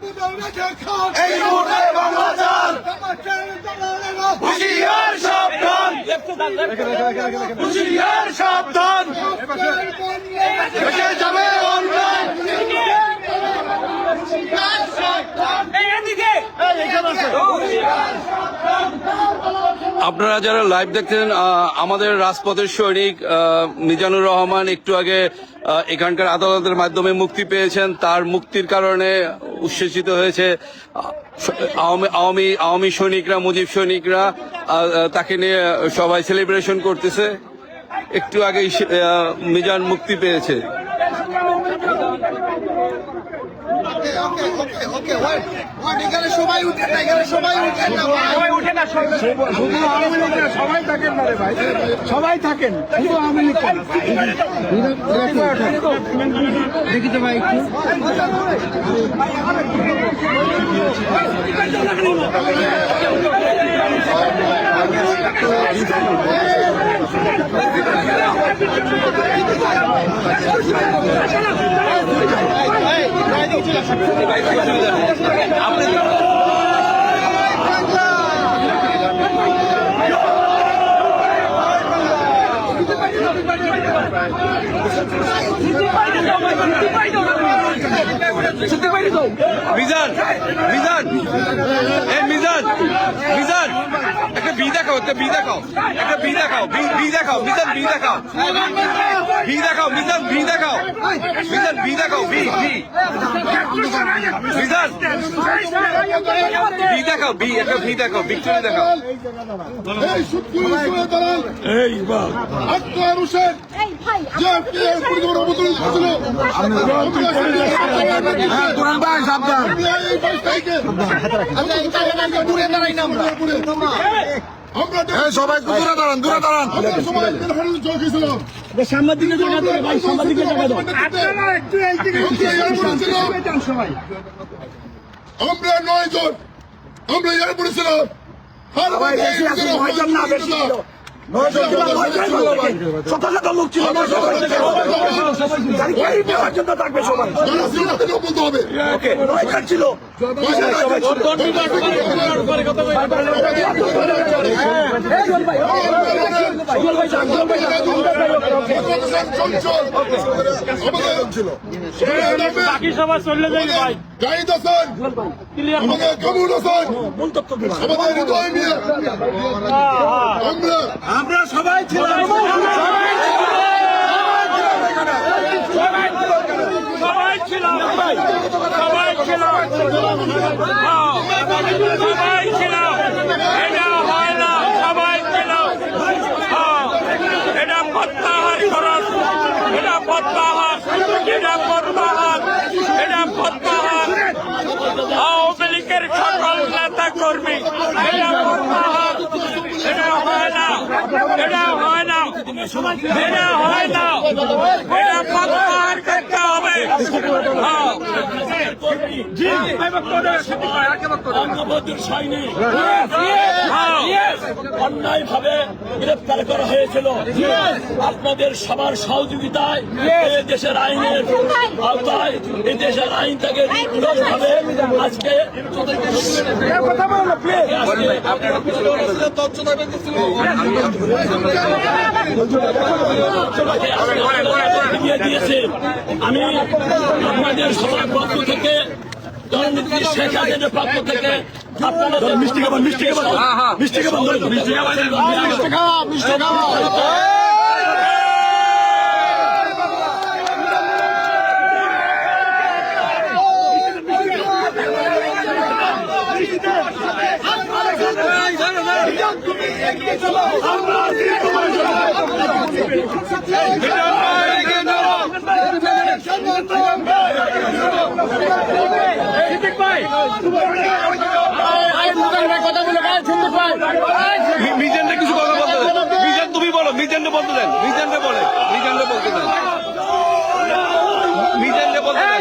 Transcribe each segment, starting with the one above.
এই মুহূর্তে বাংলাদেশ হুঁশিয়ার সাবধান, হুঁশিয়ার সাবধান, দেশে যাবে অন্যায়। আপনারা যারা লাইভ দেখছেন, আমাদের রাজপথের সৈনিক মিজানুর রহমান একটু আগে এখানকার আদালতের মাধ্যমে মুক্তি পেয়েছেন। তার মুক্তির কারণে উচ্ছ্বসিত হয়েছে আওয়ামী সৈনিকরা, মুজিব সৈনিকরা। তাকে নিয়ে সবাই সেলিব্রেশন করতেছে। একটু আগেই মিজান মুক্তি পেয়েছে। সবাই উঠে না, সবাই থাকেন না রে ভাই, সবাই থাকেন, শুধু আওয়ামী লীগ দেখি তো ভাই একটু। মিজান, মিজান, এই মিজান, মিজান, একটা বি দেখাও, একটা বি দেখাও, একটা বি দেখাও, বি দেখাও, মিজান বি দেখাও, বি দেখাও, মিজান বি দেখাও, মিজান বি দেখাও, বি মিজান বি দেখাও, বি একটা বি দেখাও, ভিক্টোরি দেখাও। এই আক্তার হোসেন সবাই দূরে দাঁড়ান, দূরে দাঁড়ান। সামনের দিকে ভাই, সামনের দিকে আমরা 9 জন, আমরা এর পড়েছিলাম। বাকি সবাই চলে যাবে ভাই। জাহিদ হাসান, আমাদের কামরুল হাসান, আমাদের হৃদয় মিয়া, আমরা সবাই ছিলাম, সবাই ছিলাম, সবাই ছিলাম, সবাই ছিলাম। এটা হয় না, সবাই ছিলাম। এটা প্রত্যাহার করুন, এটা প্রত্যাহার, এটা প্রত্যাহার, এটা প্রত্যাহার। আওয়ামী লীগের সকল নেতা কর্মী, এটা প্রত্যাহার। এটা হয় না, এটা হয় না, এটা হয় না, এটা প্রত্যাহার করতে হবে। অন্যায় ভাবে গ্রেফতার করা হয়েছিল। আপনাদের সবার সহযোগিতায় দেশের আইনের আওতায় এই দেশের আইন থেকে ভাবে আজকে দিয়েছে। আমি আপনাদের সবার পক্ষ থেকে, দলনেত্রী শেখ হাসিনার পক্ষ থেকে আপনাদের মিষ্টি খাবার, মিষ্টি খাবার, মিষ্টি খাবার, মিষ্টি খাবার, মিষ্টি খাবার। মিজানরে কিছু কথা বলতে দেন। মিজান তুমি বলো, মিজানরে বলতে দেন, মিজানরে বলে, মিজানরে বলতে দেন, মিজানরে বলতে দেন।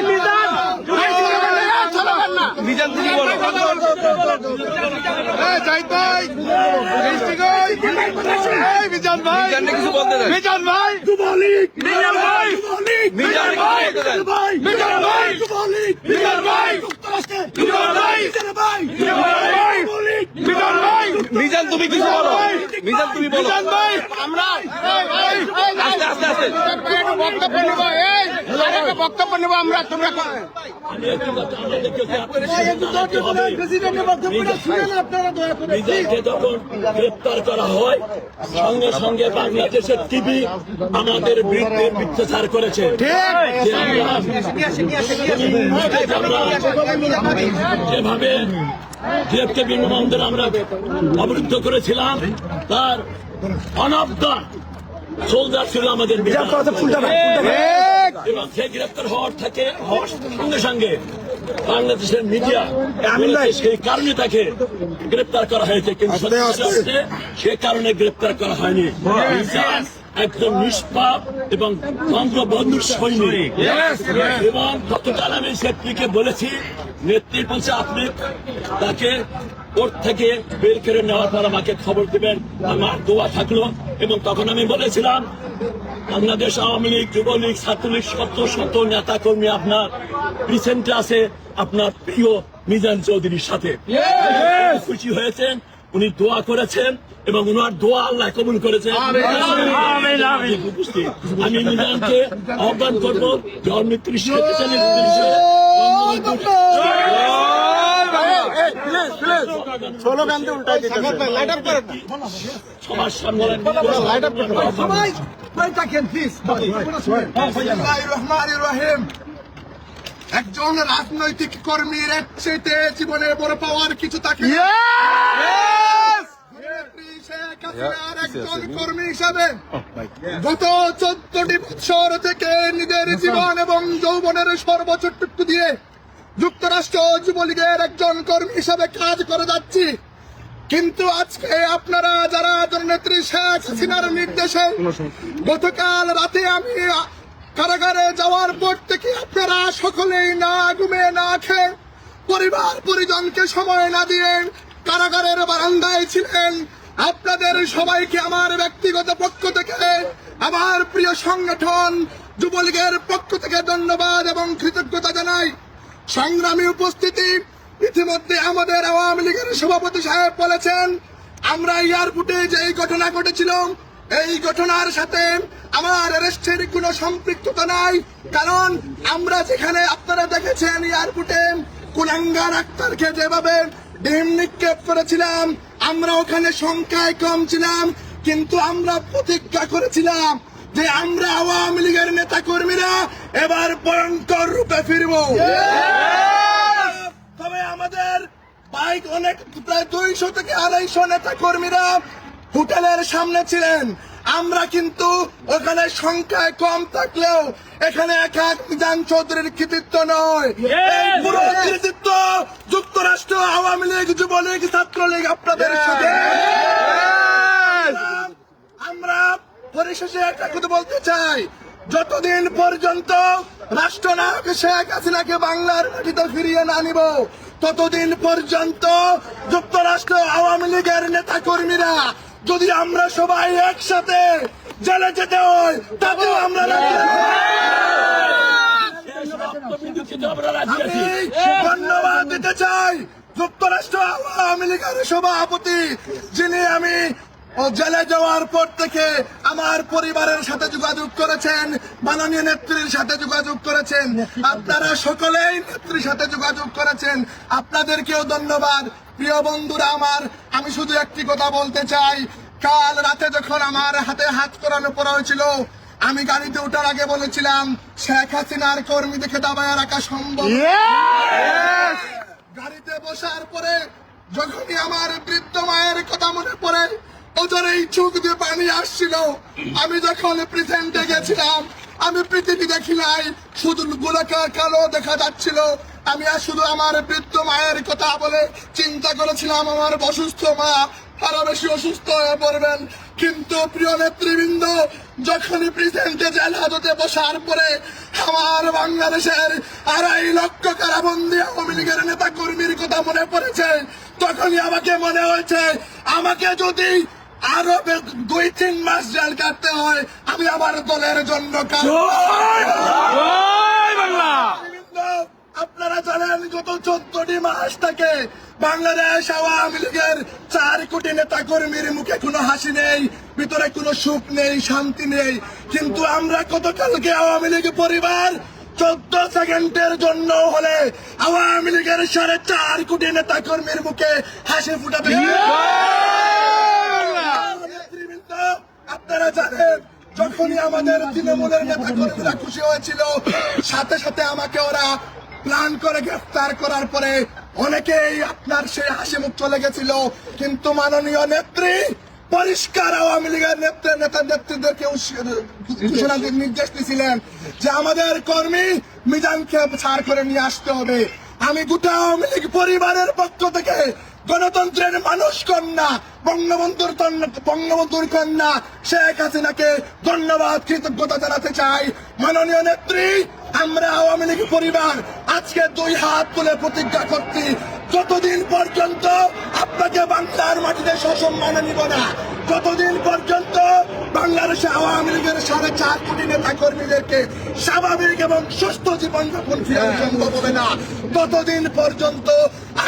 মিজান তুমি বলো। জাহিদ ভাই, মিষ্টি কই? এই মিজান ভাই, মিজানকে কিছু বলতে দেন। মিজান ভাই, যুবলীগ মিজান ভাই, মিজানকে কিছু বলতে দেন। মিজান ভাই, যুবলীগ মিজান ভাই, যুক্তরাষ্ট্রে মিজান ভাই, ভাই মিজান ভাই, মিজান ভাই, মিজান তুমি কিছু বলো, মিজান তুমি বলো। মিজান ভাই, আমরা আস্তে আস্তে আস্তে বক্তব্য নেব, এই আরেকটা বক্তব্য নেব আমরা, তোমরা আমি একটু কথা আমাদেরকে প্রেসিডেন্টের বক্তব্যটা শুনেন আপনারা দয়া করে। মিজানকে যখন গ্রেপ্তার করা হয় সঙ্গে সঙ্গে বাংলাদেশের টিভি আমাদের বিরুদ্ধে মিথ্যাচার করেছে যে যেভাবে ডিএফকে বিমানবন্দর আমরা অবরুদ্ধ করেছিলাম তার অনবদ্য সোলজার ছিল আমাদের এবং সে গ্রেপ্তার হওয়ার সঙ্গে সঙ্গে বাংলাদেশের মিডিয়া সেই কারণে তাকে গ্রেপ্তার করা হয়েছে, কিন্তু সে কারণে গ্রেপ্তার করা হয়নি। মিজান একজন নিষ্পাপ এবং বঙ্গবন্ধুর সৈনিক এবং গতকাল আমি সেটিকে বলেছি, নেত্রী বলছে আপনি তাকে কোর্ট থেকে বের করে নেওয়ার পর আমাকে খবর দিবেন, আমার দোয়া থাকলো। এবং তখন আমি বলেছিলাম বাংলাদেশ আওয়ামী লীগ, যুবলীগ, ছাত্রলীগ শত শত নেতা কর্মী আপনার রিসেন্টে আছে আপনার প্রিয় মিজান চৌধুরীর সাথে। খুশি হয়েছেন, উনি দোয়া করেছেন এবং উনার দোয়া আল্লাহ কবুল করেছেন। আমি মিজানকে আহ্বান করবো জন্মমৃত্যু সবার সামনে রহমানির রহিম। একজন রাজনৈতিক কর্মীর এক চেয়ে জীবনে বড় পাওয়ার কিছু থাকে না। শেখ হাসিনার একজন কর্মী হিসাবে গত 14টি বছর থেকে নিজের জীবন এবং যৌবনের সর্বোচ্চটুকু দিয়ে যুক্তরাষ্ট্র যুবলীগের একজন কর্মী হিসাবে কাজ করে যাচ্ছি। কিন্তু আজকে আপনারা যারা জননেত্রী শেখ হাসিনার নির্দেশে গতকাল রাতে আমি কারাগারে যাওয়ার পর থেকে আপনারা সকলেই না ঘুমে না খেয়ে পরিবার পরিজনকে সময় না দিয়ে কারাগারের বারান্দায় ছিলেন। আপনাদের সবাইকে আমার ব্যক্তিগত পক্ষ থেকে, আমার প্রিয় সংগঠন যুবলীগের পক্ষ থেকে ধন্যবাদ এবং কৃতজ্ঞতা জানাই। সংগ্রামী উপস্থিতি, ইতিমধ্যে আমাদের আওয়ামী লীগের সভাপতি সাহেব বলেছেন আমরা এয়ারপোর্টে যে ঘটনা ঘটেছিল এই ঘটনার সাথে আমার অ্যারেস্টের কোনো সম্পৃক্ততা নাই, কারণ আমরা যেখানে আপনারা দেখেছেন এয়ারপোর্টে কুলাঙ্গার আক্তারকে যেভাবে ডিম নিক্ষেপ করেছিলাম, আমরা ওখানে সংখ্যায় কম ছিলাম, কিন্তু আমরা প্রতিজ্ঞা করেছিলাম যে আমরা আওয়ামী লীগের নেতা কর্মীরা এবার ভয়ঙ্কর রূপে ফিরব। তবে আমাদের বাইক অনেক প্রায় 200 থেকে 250 নেতা কর্মীরা হোটেলের সামনে ছিলেন। আমরা কিন্তু ওখানে সংখ্যায় কম থাকলেও এখানে এক মিজান চৌধুরীর কৃতিত্ব নয়, এই পুরো কৃতিত্ব যুক্তরাষ্ট্র আওয়ামী লীগ, যুবলীগ, ছাত্রলীগ আপনাদের সাথে। আমরা পরিশেষে একটা কথা বলতে চাই, যতদিন পর্যন্ত রাষ্ট্রনায়ক শেখ হাসিনাকে বাংলার মাটিতে ফিরিয়ে না নিব ততদিন পর্যন্ত যুক্তরাষ্ট্র আওয়ামী লীগের নেতা কর্মীরা যদি আমরা সবাই একসাথে জেলে যেতে হয় তাতেও আমরা ধন্যবাদ দিতে চাই যুক্তরাষ্ট্র আওয়ামী লীগের সভাপতি, যিনি আমি জেলে যাওয়ার পর থেকে আমার পরিবারের সাথে যোগাযোগ করেছেন, মাননীয় নেত্রীর সাথে যোগাযোগ করেছেন, আপনারা সকলেই নেত্রীর সাথে যোগাযোগ করেছেন, আপনাদেরকেও ধন্যবাদ। প্রিয় বন্ধুরা আমার, আমি শুধু একটি কথা বলতে চাই, কাল রাতে যখন আমার হাতে হাত করানো পড়া হয়েছিল আমি গাড়িতে ওঠার আগে বলেছিলাম শেখ হাসিনার কর্মী দেখে দাবায় রাখা সম্ভব। গাড়িতে বসার পরে যখনই আমার বৃদ্ধ মায়ের কথা মনে পড়ে ওজনেই চোখ দিয়ে পানি আসছিল। আমি যখন প্রেজেন্টে গেছিলাম আমি পৃথিবী দেখি নাই, শুধু গোলাকার কালো দেখা যাচ্ছিল। আমি শুধু আমার বৃদ্ধ মায়ের কথা বলে চিন্তা করেছিলাম আমার অসুস্থ মা আরো বেশি অসুস্থ হয়ে পড়বেন। কিন্তু প্রিয় নেতৃবৃন্দ, যখনই প্রেজেন্টে জেল হাজতে বসার পরে আমার বাংলাদেশের 2.5 লক্ষ কারাবন্দী আওয়ামী লীগের নেতা কর্মীর কথা মনে পড়েছে, তখনই আমাকে মনে হয়েছে আমাকে যদি আরো 2-3 মাস জেল কাটতে হয় আমি আমার দলের জন্য কাজ আপনারা জানেন গত 14টি মাস থেকে বাংলাদেশ আওয়ামী লীগের 4 কোটি নেতা কর্মীর মুখে কোনো হাসি নেই, ভিতরে কোনো সুখ নেই, শান্তি নেই। কিন্তু আমরা গতকালকে আওয়ামী লীগ পরিবার 14 সেকেন্ডের জন্য হলে আওয়ামী লীগের 4.5 কোটি নেতা কর্মীর মুখে হাসি ফুটাতে আপনারা জানেন যখনই আমাদের তৃণমূলের নেতা কর্মীরা খুশি হয়েছিল সাথে সাথে আমাকে ওরা প্ল্যান করে গ্রেফতার করার পরে অনেকেই আপনার সেই হাসি মুখ চলে গেছিল। কিন্তু মাননীয় নেত্রী পরিষ্কার আওয়ামী লীগের নেতৃত্বদেরকে ঘোষণা নির্দেশ দিয়েছিলেন যে আমাদের কর্মী মিজানকে ছাড় করে নিয়ে আসতে হবে। আমি গোটা আওয়ামী লীগ পরিবারের পক্ষ থেকে গণতন্ত্রের মানুষ কন্যা বঙ্গবন্ধুর কন্যা শেখ হাসিনাকে ধন্যবাদ কৃতজ্ঞতা জানাতে চাই। মাননীয় নেত্রী, আমরা আওয়ামী লীগ পরিবার আজকে 2 হাত তুলে প্রতিজ্ঞা করছি যতদিন পর্যন্ত আপনাকে বাংলার মাটিতে সসম্মানে নিব না, যতদিন পর্যন্ত বাংলাদেশে আওয়ামী লীগের 4.5 কোটি নেতা কর্মীদেরকে স্বাভাবিক এবং সুস্থ জীবনযাপন ফিরানো সম্ভব হবে না, ততদিন পর্যন্ত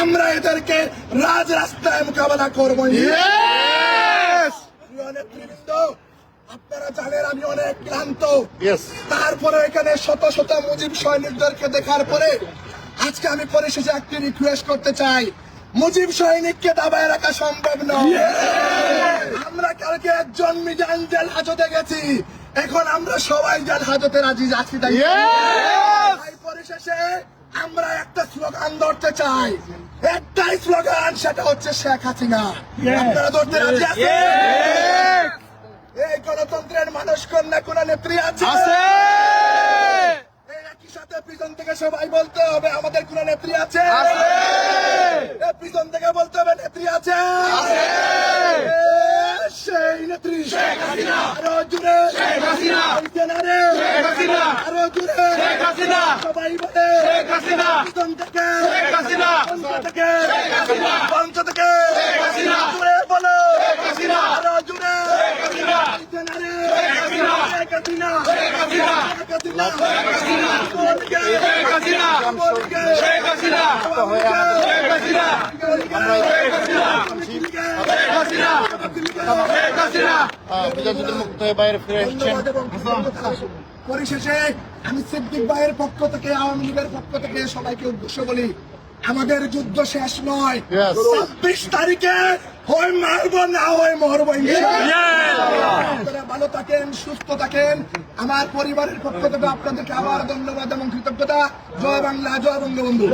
আমরা এদেরকে রাজরাস্তায় মোকাবেলা করবো। নেতৃবৃন্দ, আপনারা জানেন আমি অনেক ক্লান্ত, তারপরে এখানে শত শত মুজিব সৈনিকদেরকে দেখার পরে আজকে আমি পরিশেষে একটি রিকোয়েস্ট করতে চাই, মুজিব সৈনিককে দাবায় রাখা সম্ভব নয়। আমরা কালকে একজন মিজান জেল হাজতে গেছি, এখন আমরা সবাই জেল হাজতে রাজি আছি। তাই পরিশেষে আমরা একটা স্লোগান ধরতে চাই, একটাই স্লোগান, সেটা হচ্ছে শেখ হাসিনা। আপনারা ধরতে রাজি আছেন? এই গণতন্ত্রের মানুষ কন্যা কোন নেত্রী আছে? একই সাথে পিছন থেকে সবাই বলতে হবে আমাদের কোন নেত্রী আছে? পিছন থেকে বলতে হবে নেত্রী আছে। সেই নেত্রী আরো জুড়ে, আরো জুড়ে সবাই বলে পিছন থেকে, মঞ্চ থেকে জুড়ে বলো আরো জুড়ে পরিশেষে আমি সিদ্দিক ভাইয়ের পক্ষ থেকে আওয়ামী লীগের পক্ষ থেকে সবাইকে উদ্দেশ্য বলি, আমাদের যুদ্ধ শেষ নয়। 26 তারিখে হয় মারবো না হয় মরবো। ভালো থাকেন, সুস্থ থাকেন। আমার পরিবারের পক্ষ থেকে আপনাদেরকে আবার ধন্যবাদ এবং কৃতজ্ঞতা। জয় বাংলা, জয় বঙ্গবন্ধু।